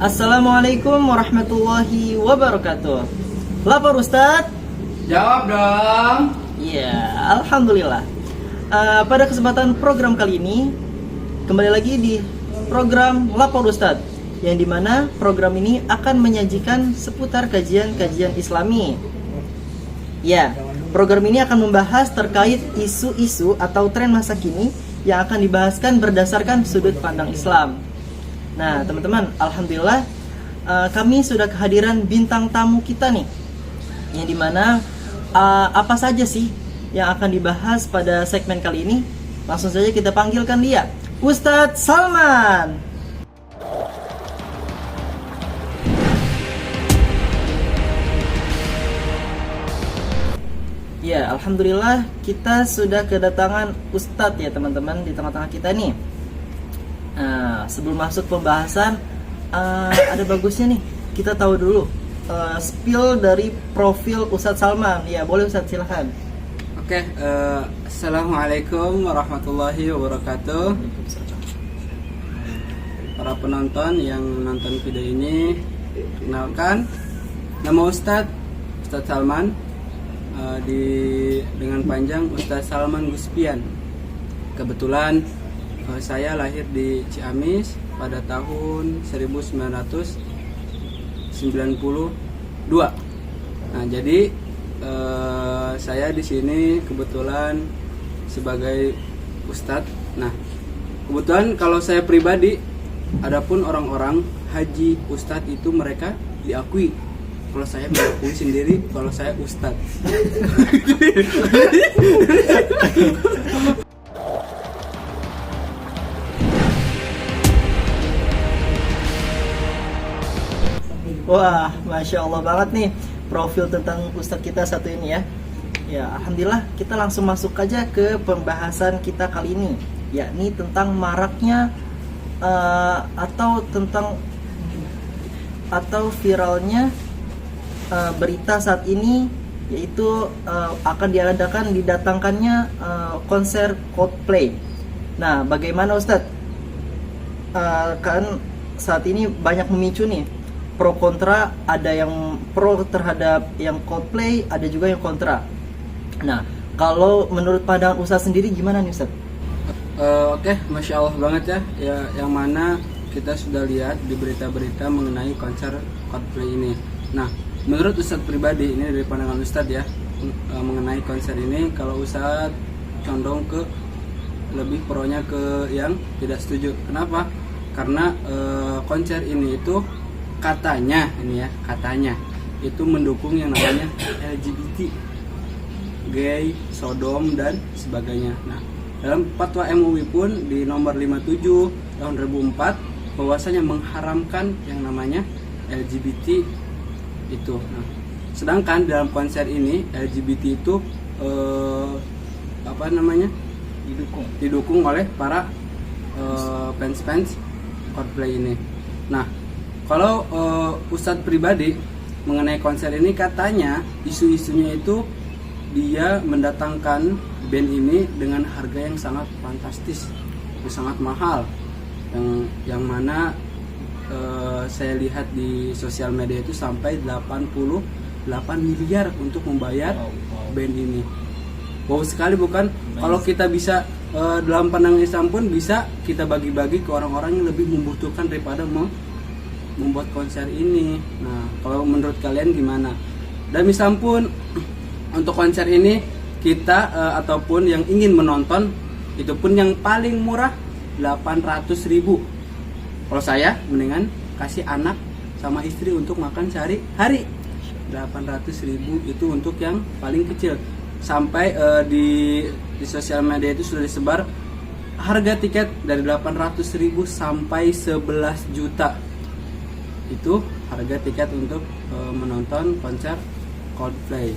Assalamualaikum warahmatullahi wabarakatuh. Lapor Ustadz? Jawab dong. Ya, Alhamdulillah. Pada kesempatan program kali ini, kembali lagi di program Lapor Ustadz, yang dimana program ini akan menyajikan seputar kajian-kajian Islami. Ya, program ini akan membahas terkait isu-isu atau tren masa kini yang akan dibahaskan berdasarkan sudut pandang Islam. Nah, teman-teman, alhamdulillah kami sudah kehadiran bintang tamu kita nih, yang dimana apa saja sih yang akan dibahas pada segmen kali ini? Langsung saja kita panggilkan dia, Ustadz Salman. Ya, alhamdulillah kita sudah kedatangan Ustadz ya teman-teman di tengah-tengah kita nih. Sebelum masuk pembahasan, ada bagusnya nih kita tahu dulu spill dari profil Ustadz Salman. Ya, boleh Ustadz, silahkan. Oke, Assalamualaikum warahmatullahi wabarakatuh. Para penonton yang nonton video ini, kenalkan, nama Ustadz Salman, dengan panjang Ustadz Salman Guspian. Kebetulan saya lahir di Ciamis pada tahun 1992. Nah, jadi saya di sini kebetulan sebagai ustadz. Nah, kebetulan kalau saya pribadi, adapun orang-orang haji ustadz itu mereka diakui. Kalau saya mengakui sendiri kalau saya ustadz. Wah, Masya Allah banget nih profil tentang Ustadz kita satu ini ya. Ya, alhamdulillah kita langsung masuk aja ke pembahasan kita kali ini, yakni tentang maraknya atau viralnya berita saat ini, yaitu akan didatangkannya konser Coldplay. Nah, bagaimana Ustadz? Kan saat ini banyak memicu nih pro kontra, ada yang pro terhadap yang Coldplay, ada juga yang kontra. Nah, kalau menurut pandangan Ustadz sendiri gimana nih Ustadz? Oke, Masya Allah banget ya, yang mana kita sudah lihat di berita-berita mengenai konser Coldplay ini. Nah, menurut Ustadz pribadi, ini dari pandangan Ustadz ya, mengenai konser ini, kalau Ustadz condong ke lebih pro-nya ke yang tidak setuju. Kenapa? Karena konser ini itu katanya itu mendukung yang namanya LGBT, gay, sodom dan sebagainya. Nah, dalam fatwa MUI pun di nomor 57 tahun 2004 bahwasanya mengharamkan yang namanya LGBT itu. Nah, sedangkan dalam konser ini LGBT itu didukung oleh para fans Coldplay ini. Nah, kalau Ustadz pribadi mengenai konser ini, katanya isu-isunya itu dia mendatangkan band ini dengan harga yang sangat fantastis, sangat mahal, yang mana saya lihat di sosial media itu sampai 88 miliar untuk membayar band ini. Wow sekali bukan? Kalau kita bisa dalam pandangan Islam pun bisa kita bagi-bagi ke orang-orang yang lebih membutuhkan daripada membuat konser ini. Nah, kalau menurut kalian gimana? Dan misal pun untuk konser ini kita ataupun yang ingin menonton, itu pun yang paling murah 800.000. Kalau saya mendingan kasih anak sama istri untuk makan sehari-hari. 800.000 itu untuk yang paling kecil. Sampai di sosial media itu sudah disebar harga tiket dari 800.000 sampai 11 juta. Itu harga tiket untuk menonton konser Coldplay.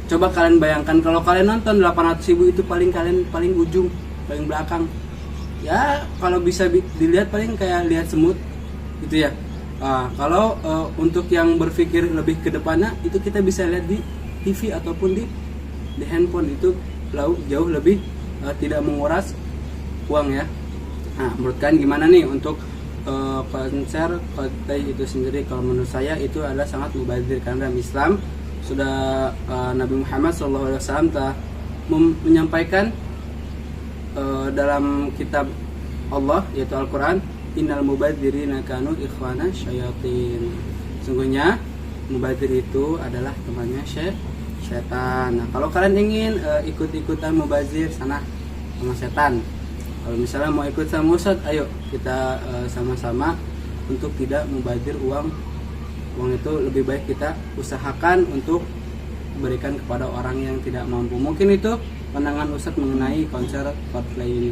Coba kalian bayangkan kalau kalian nonton 800.000 itu paling ujung, paling belakang. Ya, kalau bisa dilihat paling kayak lihat semut gitu ya. Kalau untuk yang berpikir lebih ke depannya, itu kita bisa lihat di TV ataupun di handphone, itu jauh lebih tidak menguras uang ya. Nah, menurut kalian gimana nih untuk konser Coldplay itu sendiri, kalau menurut saya itu adalah sangat mubazir, karena dalam Islam sudah Nabi Muhammad SAW telah menyampaikan dalam kitab Allah yaitu Al-Quran, innal mubadzirina kanu ikhwana syayatin. Sungguhnya mubazir itu adalah temannya setan. Nah, kalau kalian ingin ikut-ikutan mubazir, sana sama setan. Kalau misalnya mau ikut sama Ustadz, ayo kita sama-sama untuk tidak mubazir uang. Uang itu lebih baik kita usahakan untuk berikan kepada orang yang tidak mampu. Mungkin itu pandangan Ustadz mengenai konser Coldplay ini.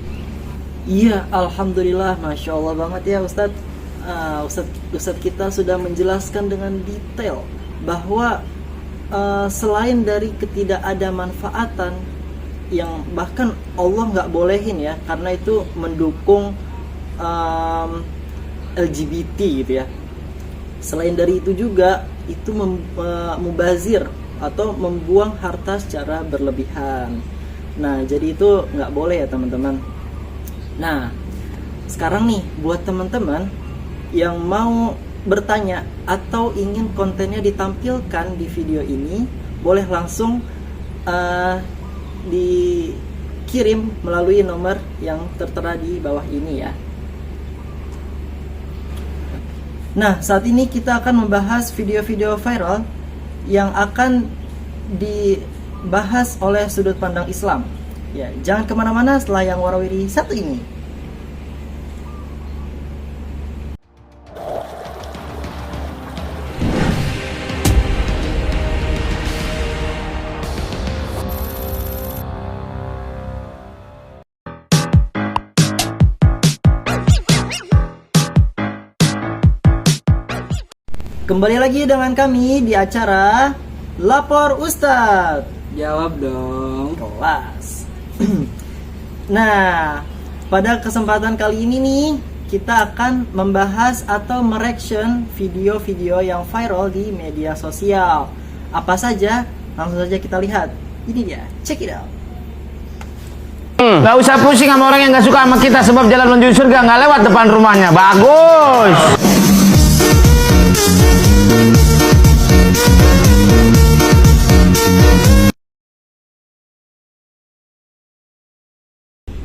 Iya, alhamdulillah, masya Allah banget ya Ustadz. Ustadz kita sudah menjelaskan dengan detail bahwa selain dari ketidakada manfaatan yang bahkan Allah nggak bolehin ya, karena itu mendukung LGBT gitu ya. Selain dari itu juga itu mubazir atau membuang harta secara berlebihan. Nah, jadi itu nggak boleh ya teman-teman. Nah, sekarang nih buat teman-teman yang mau bertanya atau ingin kontennya ditampilkan di video ini, boleh langsung dikirim melalui nomor yang tertera di bawah ini ya. Nah, saat ini kita akan membahas video-video viral yang akan dibahas oleh sudut pandang Islam. Ya, jangan kemana-mana setelah yang warawiri satu ini. Kembali lagi dengan kami di acara Lapor Ustadz. Jawab dong. Kelas. Nah, pada kesempatan kali ini nih, kita akan membahas atau mereaction video-video yang viral di media sosial. Apa saja? Langsung saja kita lihat. Ini dia, check it out. Gak usah pusing sama orang yang gak suka sama kita, sebab jalan menuju surga gak lewat depan rumahnya. Bagus.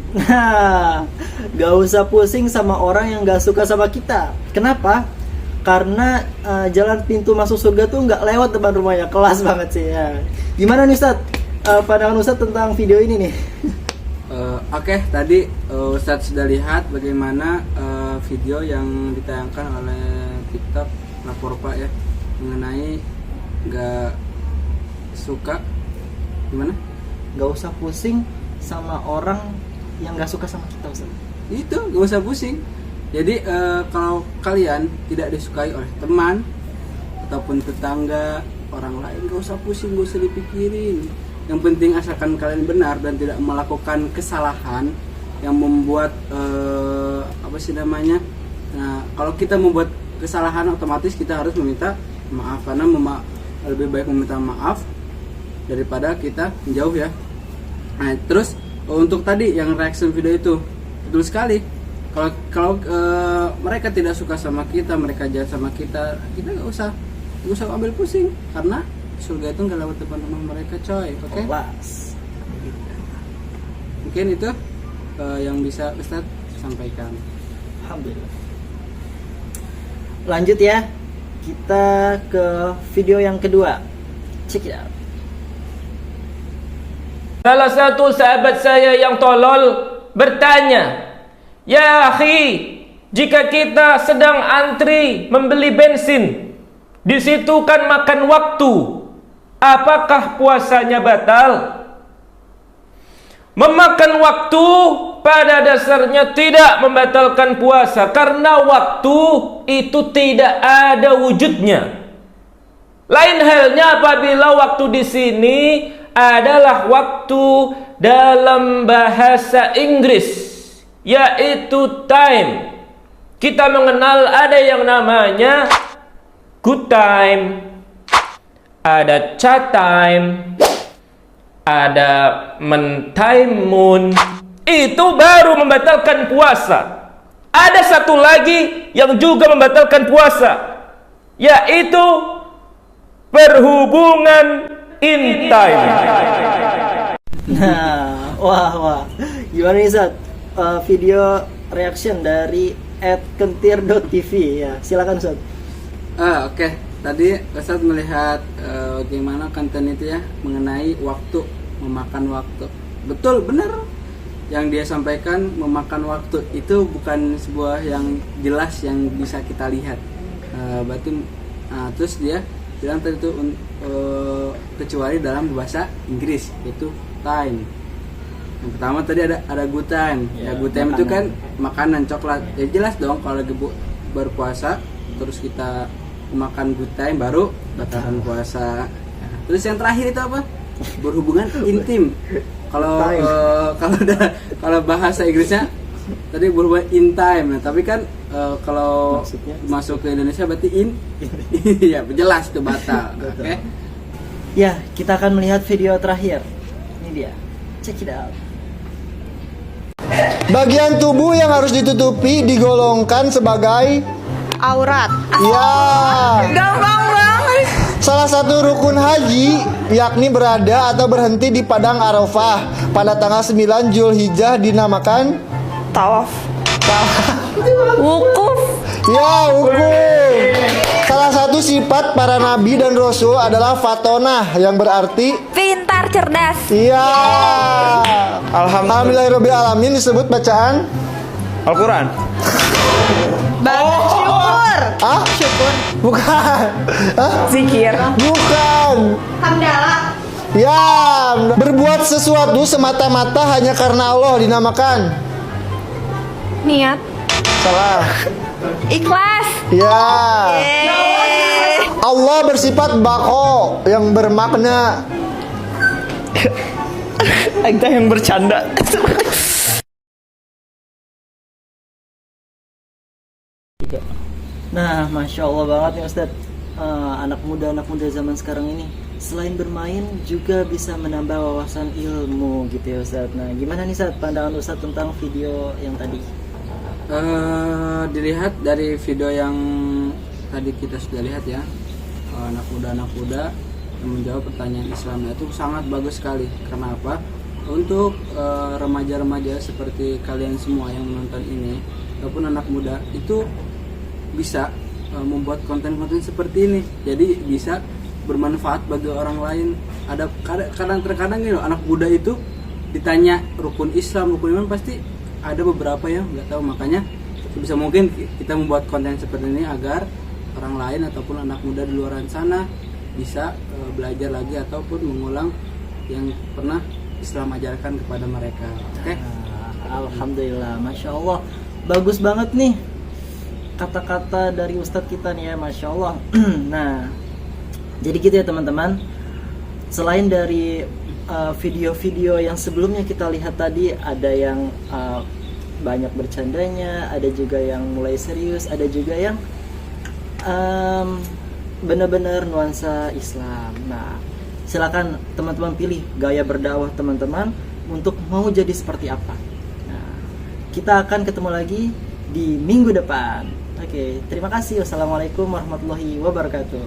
Nah, gak usah pusing sama orang yang gak suka sama kita. Kenapa? Karena jalan pintu masuk surga tuh gak lewat depan rumahnya. Kelas banget sih ya. Gimana nih Ustadz? Pandangan Ustadz tentang video ini nih? Oke, tadi Ustadz sudah lihat bagaimana video yang ditayangkan oleh TikTok Lapor Pak ya, mengenai gak suka gimana? Gak usah pusing sama orang yang gak suka sama kita Ustaz. Itu gak usah pusing. Jadi kalau kalian tidak disukai oleh teman ataupun tetangga, orang lain, gak usah pusing, gak usah dipikirin. Yang penting asalkan kalian benar dan tidak melakukan kesalahan yang membuat apa sih namanya. Nah, kalau kita membuat kesalahan, otomatis kita harus meminta maaf, karena lebih baik meminta maaf daripada kita menjauh ya. Nah, terus untuk tadi yang reaction video itu, betul sekali. Kalau mereka tidak suka sama kita, mereka jahat sama kita nggak usah ambil pusing, karena surga itu nggak lewat depan rumah mereka, coy. Oke? Mungkin itu yang bisa Ustadz sampaikan. Alhamdulillah. Lanjut ya, kita ke video yang kedua. Check it out. Salah satu sahabat saya yang tolol bertanya, "Ya akhi, jika kita sedang antri membeli bensin, di situ kan makan waktu, apakah puasanya batal?" Memakan waktu pada dasarnya tidak membatalkan puasa, karena waktu itu tidak ada wujudnya. Lain halnya apabila waktu di sini adalah waktu dalam bahasa Inggris, yaitu time. Kita mengenal ada yang namanya good time, ada chat time, ada mentaimun. Itu baru membatalkan puasa. ada satu lagi yang juga membatalkan puasa, yaitu perhubungan intime. Nah, wah. Gimana nih Ustaz? Video reaction dari @kentir.tv ya. Silakan Ustaz. Oke. Tadi Ustadz melihat bagaimana konten itu ya mengenai waktu, memakan waktu. Betul, benar. Yang dia sampaikan memakan waktu itu bukan sebuah yang jelas yang bisa kita lihat. Berarti terus dia bilang tadi itu kecuali dalam bahasa Inggris yaitu time. Yang pertama tadi ada good time. Ya, good time itu kan makanan coklat. Ya jelas dong kalau lagi berpuasa terus kita makan good time baru batalkan puasa. Terus yang terakhir itu apa? Berhubungan intim. Kalau bahasa Inggrisnya tadi berhubungan in time. Nah, tapi kan kalau maksudnya masuk ke Indonesia berarti ya jelas itu batal. Oke. Ya, kita akan melihat video terakhir. Ini dia. Check it out. Bagian tubuh yang harus ditutupi digolongkan sebagai aurat. ya. Gampang banget. Salah satu rukun haji yakni berada atau berhenti di Padang Arafah pada tanggal 9 Zulhijjah dinamakan Tawaf. Wukuf. ya hukum. Salah satu sifat para nabi dan rasul adalah fatonah yang berarti Pintar, cerdas. iya. Alhamdulillahirabbil alamin disebut bacaan Al-Quran. Syukur. ah Syukur. bukan Zikir. bukan Hamdalah. ya. Berbuat sesuatu semata-mata hanya karena Allah dinamakan Niat. salah. Ikhlas. Ya. Allah bersifat bako yang bermakna Kita yang bercanda. Nah, masya Allah banget nih Ustadz. Anak muda zaman sekarang ini selain bermain juga bisa menambah wawasan ilmu gitu ya Ustadz. Nah, gimana nih Ustadz pandangan Ustadz tentang video yang tadi? Dilihat dari video yang tadi kita sudah lihat ya, anak muda yang menjawab pertanyaan Islam itu sangat bagus sekali. Karena apa? Untuk remaja-remaja seperti kalian semua yang menonton ini ataupun anak muda itu bisa membuat konten-konten seperti ini, jadi bisa bermanfaat bagi orang lain. Ada kadang-kadang gitu anak muda itu ditanya rukun Islam, rukun iman, pasti ada beberapa yang nggak tahu. Makanya bisa mungkin kita membuat konten seperti ini agar orang lain ataupun anak muda di luar sana bisa belajar lagi ataupun mengulang yang pernah Islam ajarkan kepada mereka. Oke? Alhamdulillah, masya Allah, bagus banget nih kata-kata dari Ustadz kita nih ya, masya Allah. Nah, jadi gitu ya teman-teman. Selain dari video-video yang sebelumnya kita lihat tadi, ada yang banyak bercandanya, ada juga yang mulai serius, ada juga yang benar-benar nuansa Islam. Nah, silakan teman-teman pilih gaya berdakwah teman-teman untuk mau jadi seperti apa. Nah, kita akan ketemu lagi di minggu depan. Oke, terima kasih. Wassalamualaikum warahmatullahi wabarakatuh.